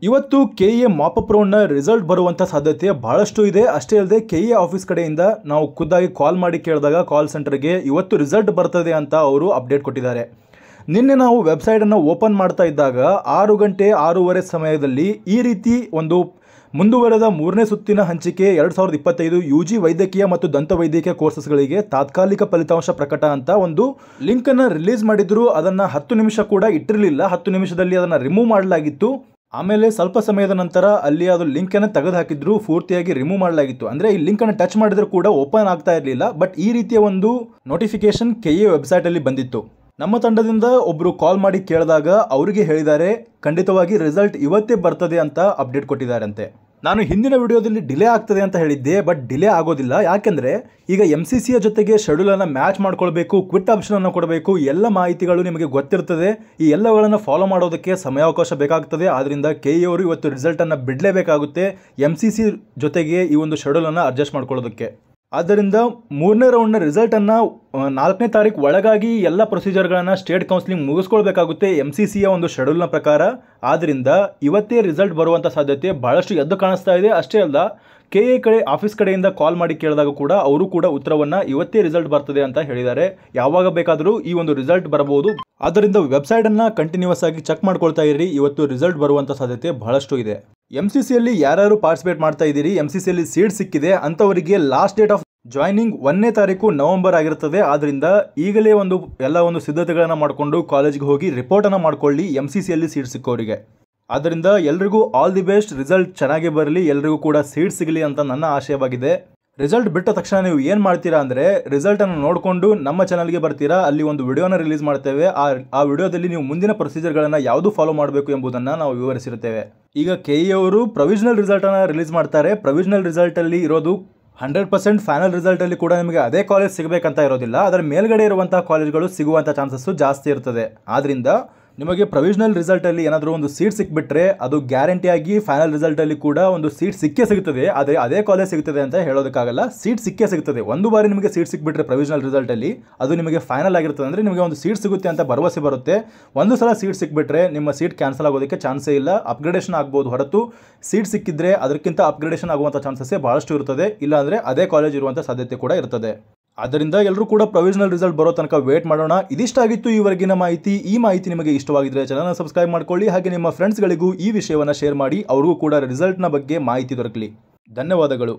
ಇವತ್ತು KEA mop-up ರೌಂಡ್ನ result ಬರುವಂಥ ಸಾಧ್ಯತೆ ಬಹಳಷ್ಟು ಇದೆ. ಅಷ್ಟೇ ಅಲ್ಲದೆ ಕೆಇಎ ಆಫೀಸ್ ಕಡೆಯಿಂದ ನಾವು ಖುದ್ದಾಗಿ ಕಾಲ್ ಮಾಡಿ ಕೇಳಿದಾಗ ಕಾಲ್ ಸೆಂಟರ್ಗೆ ಇವತ್ತು ರಿಸಲ್ಟ್ ಬರ್ತದೆ ಅಂತ ಅವರು ಅಪ್ಡೇಟ್ ಕೊಟ್ಟಿದ್ದಾರೆ. ನಿನ್ನೆ ನಾವು ವೆಬ್ಸೈಟನ್ನು ಓಪನ್ ಮಾಡ್ತಾ ಇದ್ದಾಗ 6 ಗಂಟೆ 6:30 ಸಮಯದಲ್ಲಿ ಈ ರೀತಿ ಒಂದು ಮುಂದುವರೆದ 3ನೇ ಸುತ್ತಿನ ಹಂಚಿಕೆ 2025 UG ವೈದ್ಯಕೀಯ ಮತ್ತು ದಂತವೈದ್ಯಕೀಯ ಕೋರ್ಸಸ್ಗಳಿಗೆ ತಾತ್ಕಾಲಿಕ ಫಲಿತಾಂಶ ಪ್ರಕಟ ಅಂತ ಒಂದು ಲಿಂಕನ್ನು ರಿಲೀಸ್ ಮಾಡಿದ್ರು. ಅದನ್ನು 10 ನಿಮಿಷ ಕೂಡ ಇಟ್ಟಿರಲಿಲ್ಲ. 10 ನಿಮಿಷದಲ್ಲಿ ಅದನ್ನು ರಿಮೂವ್ ಮಾಡಲಾಗಿತ್ತು. ಆಮೇಲೆ ಸ್ವಲ್ಪ ಸಮಯದ ನಂತರ ಅಲ್ಲಿ ಅದು ಲಿಂಕನ್ನು ತೆಗೆದು ಹಾಕಿದ್ರು, ಪೂರ್ತಿಯಾಗಿ ರಿಮೂವ್ ಮಾಡಲಾಗಿತ್ತು. ಅಂದರೆ ಈ ಲಿಂಕನ್ನು ಟಚ್ ಮಾಡಿದ್ರು ಕೂಡ ಓಪನ್ ಆಗ್ತಾ ಇರಲಿಲ್ಲ. ಬಟ್ ಈ ರೀತಿಯ ಒಂದು ನೋಟಿಫಿಕೇಶನ್ ಕೆಇಎ ವೆಬ್ಸೈಟಲ್ಲಿ ಬಂದಿತ್ತು. ನಮ್ಮ ತಂಡದಿಂದ ಒಬ್ಬರು ಕಾಲ್ ಮಾಡಿ ಕೇಳಿದಾಗ ಅವರಿಗೆ ಹೇಳಿದ್ದಾರೆ ಖಂಡಿತವಾಗಿ ರಿಸಲ್ಟ್ ಇವತ್ತೇ ಬರ್ತದೆ ಅಂತ ಅಪ್ಡೇಟ್ ಕೊಟ್ಟಿದ್ದಾರಂತೆ. ನಾನು ಹಿಂದಿನ ವಿಡಿಯೋದಲ್ಲಿ ಡಿಲೇ ಆಗ್ತದೆ ಅಂತ ಹೇಳಿದ್ದೆ, ಬಟ್ ಡಿಲೇ ಆಗೋದಿಲ್ಲ. ಯಾಕೆಂದರೆ ಈಗ MCCಯ ಜೊತೆಗೆ ಶೆಡ್ಯೂಲನ್ನು ಮ್ಯಾಚ್ ಮಾಡ್ಕೊಳ್ಬೇಕು, ಕ್ವಿಟ್ ಆಪ್ಷನನ್ನು ಕೊಡಬೇಕು, ಎಲ್ಲ ಮಾಹಿತಿಗಳು ನಿಮಗೆ ಗೊತ್ತಿರ್ತದೆ. ಈ ಎಲ್ಲಗಳನ್ನು ಫಾಲೋ ಮಾಡೋದಕ್ಕೆ ಸಮಯಾವಕಾಶ ಬೇಕಾಗ್ತದೆ. ಆದ್ದರಿಂದ ಕೆಇಎ ಅವರು ಇವತ್ತು ರಿಸಲ್ಟನ್ನು ಬಿಡಲೇಬೇಕಾಗುತ್ತೆ MCC ಜೊತೆಗೆ ಈ ಒಂದು ಶೆಡ್ಯೂಲನ್ನು ಅಡ್ಜಸ್ಟ್ ಮಾಡ್ಕೊಳ್ಳೋದಕ್ಕೆ. ಆದ್ದರಿಂದ 3ನೇ ರೌಂಡ್ನ ರಿಸಲ್ಟನ್ನು 4ನೇ ತಾರೀಕು ಒಳಗಾಗಿ ಎಲ್ಲ ಪ್ರೊಸೀಜರ್ಗಳನ್ನು ಸ್ಟೇಟ್ ಕೌನ್ಸಿಲಿಂಗ್ ಮುಗಿಸ್ಕೊಳ್ಬೇಕಾಗುತ್ತೆ MCCಯ ಒಂದು ಶೆಡ್ಯೂಲ್ನ ಪ್ರಕಾರ. ಆದ್ದರಿಂದ ಇವತ್ತೇ ರಿಸಲ್ಟ್ ಬರುವಂಥ ಸಾಧ್ಯತೆ ಭಾಳಷ್ಟು ಎದ್ದು ಕಾಣಿಸ್ತಾ ಇದೆ. ಅಷ್ಟೇ ಅಲ್ಲ, ಕೆಇಎ ಆಫೀಸ್ ಕಡೆಯಿಂದ ಕಾಲ್ ಮಾಡಿ ಕೇಳಿದಾಗ ಕೂಡ ಅವರು ಕೂಡ ಉತ್ತರವನ್ನು ಇವತ್ತೇ ರಿಸಲ್ಟ್ ಬರ್ತದೆ ಅಂತ ಹೇಳಿದ್ದಾರೆ. ಯಾವಾಗ ಬೇಕಾದರೂ ಈ ಒಂದು ರಿಸಲ್ಟ್ ಬರಬಹುದು. ಆದ್ದರಿಂದ ವೆಬ್ಸೈಟನ್ನು ಕಂಟಿನ್ಯೂಸ್ ಆಗಿ ಚೆಕ್ ಮಾಡ್ಕೊಳ್ತಾ ಇರಿ. ಇವತ್ತು ರಿಸಲ್ಟ್ ಬರುವಂಥ ಸಾಧ್ಯತೆ ಬಹಳಷ್ಟು ಇದೆ. MCCಯಲ್ಲಿ ಯಾರ್ಯಾರು ಪಾರ್ಟಿಸಿಪೇಟ್ ಮಾಡ್ತಾ ಇದ್ದೀರಿ, MCCಯಲ್ಲಿ ಸೀಟ್ ಸಿಕ್ಕಿದೆ ಅಂಥವರಿಗೆ ಲಾಸ್ಟ್ ಡೇಟ್ ಆಫ್ ಜಾಯ್ನಿಂಗ್ 1ನೇ ತಾರೀಕು ನವೆಂಬರ್ ಆಗಿರ್ತದೆ. ಆದ್ದರಿಂದ ಈಗಲೇ ಎಲ್ಲ ಸಿದ್ಧತೆಗಳನ್ನು ಮಾಡಿಕೊಂಡು ಕಾಲೇಜ್ಗೆ ಹೋಗಿ ರಿಪೋರ್ಟನ್ನು ಮಾಡ್ಕೊಳ್ಳಿ MCCಯಲ್ಲಿ ಸೀಟ್ ಸಿಕ್ಕೋರಿಗೆ. ಆದ್ದರಿಂದ ಎಲ್ರಿಗೂ ಆಲ್ ದಿ ಬೆಸ್ಟ್. ರಿಸಲ್ಟ್ ಚೆನ್ನಾಗಿ ಬರಲಿ, ಎಲ್ರಿಗೂ ಕೂಡ ಸೀಟ್ ಸಿಗಲಿ ಅಂತ ನನ್ನ ಆಶಯವಾಗಿದೆ. ರಿಸಲ್ಟ್ ಬಿಟ್ಟ ತಕ್ಷಣ ನೀವು ಏನು ಮಾಡ್ತೀರಾ ಅಂದರೆ ರಿಸಲ್ಟನ್ನು ನೋಡಿಕೊಂಡು ನಮ್ಮ ಚಾನಲ್ಗೆ ಬರ್ತೀರಾ. ಅಲ್ಲಿ ಒಂದು ವಿಡಿಯೋನ ರಿಲೀಸ್ ಮಾಡ್ತೇವೆ. ಆ ವಿಡಿಯೋದಲ್ಲಿ ನೀವು ಮುಂದಿನ ಪ್ರೊಸೀಜರ್ಗಳನ್ನು ಯಾವುದು ಫಾಲೋ ಮಾಡಬೇಕು ಎಂಬುದನ್ನು ನಾವು ವಿವರಿಸಿರ್ತೇವೆ. ಈಗ ಕೆಇಎ ಅವರು ಪ್ರೊವಿಷನಲ್ ರಿಸಲ್ಟನ್ನು ರಿಲೀಸ್ ಮಾಡ್ತಾರೆ. ಪ್ರೊವಿಷನಲ್ ರಿಸಲ್ಟಲ್ಲಿ ಇರೋದು 100% ಫೈನಲ್ ರಿಸಲ್ಟಲ್ಲಿ ಕೂಡ ನಿಮಗೆ ಅದೇ ಕಾಲೇಜ್ ಸಿಗಬೇಕಂತ ಇರೋದಿಲ್ಲ. ಅದರ ಮೇಲ್ಗಡೆ ಇರುವಂಥ ಕಾಲೇಜ್ಗಳು ಸಿಗುವಂಥ ಚಾನ್ಸಸ್ಸು ಜಾಸ್ತಿ ಇರ್ತದೆ. ಆದ್ದರಿಂದ ನಿಮಗೆ ಪ್ರೊವಿಷನಲ್ ರಿಸಲ್ಟಲ್ಲಿ ಏನಾದರೂ ಒಂದು ಸೀಟ್ ಸಿಕ್ಬಿಟ್ರೆ ಅದು ಗ್ಯಾರಂಟಿಯಾಗಿ ಫೈನಲ್ ರಿಸಲ್ಟಲ್ಲಿ ಕೂಡ ಒಂದು ಸೀಟ್ ಸಿಕ್ಕೇ ಸಿಗ್ತದೆ. ಆದರೆ ಅದೇ ಕಾಲೇಜ್ ಸಿಗ್ತದೆ ಅಂತ ಹೇಳೋದಕ್ಕಾಗಲ್ಲ, ಸೀಟ್ ಸಿಕ್ಕೇ ಸಿಗ್ತದೆ. ಒಂದು ಬಾರಿ ನಿಮಗೆ ಸೀಟ್ ಸಿಕ್ಬಿಟ್ರೆ ಪ್ರೊವಿಷನಲ್ ರಿಸಲ್ಟಲ್ಲಿ ಅದು ನಿಮಗೆ ಫೈನಲ್ ಆಗಿರ್ತದೆ. ಅಂದರೆ ನಿಮಗೆ ಒಂದು ಸೀಟ್ ಸಿಗುತ್ತೆ ಅಂತ ಭರವಸೆ ಬರುತ್ತೆ. ಒಂದು ಸಲ ಸೀಟ್ ಸಿಕ್ಬಿಟ್ರೆ ನಿಮ್ಮ ಸೀಟ್ ಕ್ಯಾನ್ಸಲ್ ಆಗೋದಕ್ಕೆ ಚಾನ್ಸೇ ಇಲ್ಲ. ಅಪ್ಗ್ರೇಡೇಷನ್ ಆಗ್ಬೋದು ಹೊರತು ಸೀಟ್ ಸಿಕ್ಕಿದ್ರೆ ಅದಕ್ಕಿಂತ ಅಪ್ಗ್ರೇಡೇಷನ್ ಆಗುವಂಥ ಚಾನ್ಸಸ್ಸೇ ಭಾಳಷ್ಟು ಇರ್ತದೆ. ಇಲ್ಲಾಂದರೆ ಅದೇ ಕಾಲೇಜ್ ಇರುವಂಥ ಸಾಧ್ಯತೆ ಕೂಡ ಇರ್ತದೆ. ಆದ್ದರಿಂದ ಎಲ್ಲರೂ ಕೂಡ ಪ್ರೊವಿಷನಲ್ ರಿಸಲ್ಟ್ ಬರೋ ತನಕ ವೇಟ್ ಮಾಡೋಣ. ಇದಿಷ್ಟಾಗಿತ್ತು ಈವರೆಗಿನ ಮಾಹಿತಿ. ಈ ಮಾಹಿತಿ ನಿಮಗೆ ಇಷ್ಟವಾಗಿದ್ದರೆ ಚಾನಲ್ನ ಸಬ್ಸ್ಕ್ರೈಬ್ ಮಾಡ್ಕೊಳ್ಳಿ. ಹಾಗೆ ನಿಮ್ಮ ಫ್ರೆಂಡ್ಸ್ಗಳಿಗೂ ಈ ವಿಷಯವನ್ನು ಶೇರ್ ಮಾಡಿ, ಅವ್ರಿಗೂ ಕೂಡ ರಿಸಲ್ಟ್ನ ಬಗ್ಗೆ ಮಾಹಿತಿ ದೊರಕಲಿ. ಧನ್ಯವಾದಗಳು.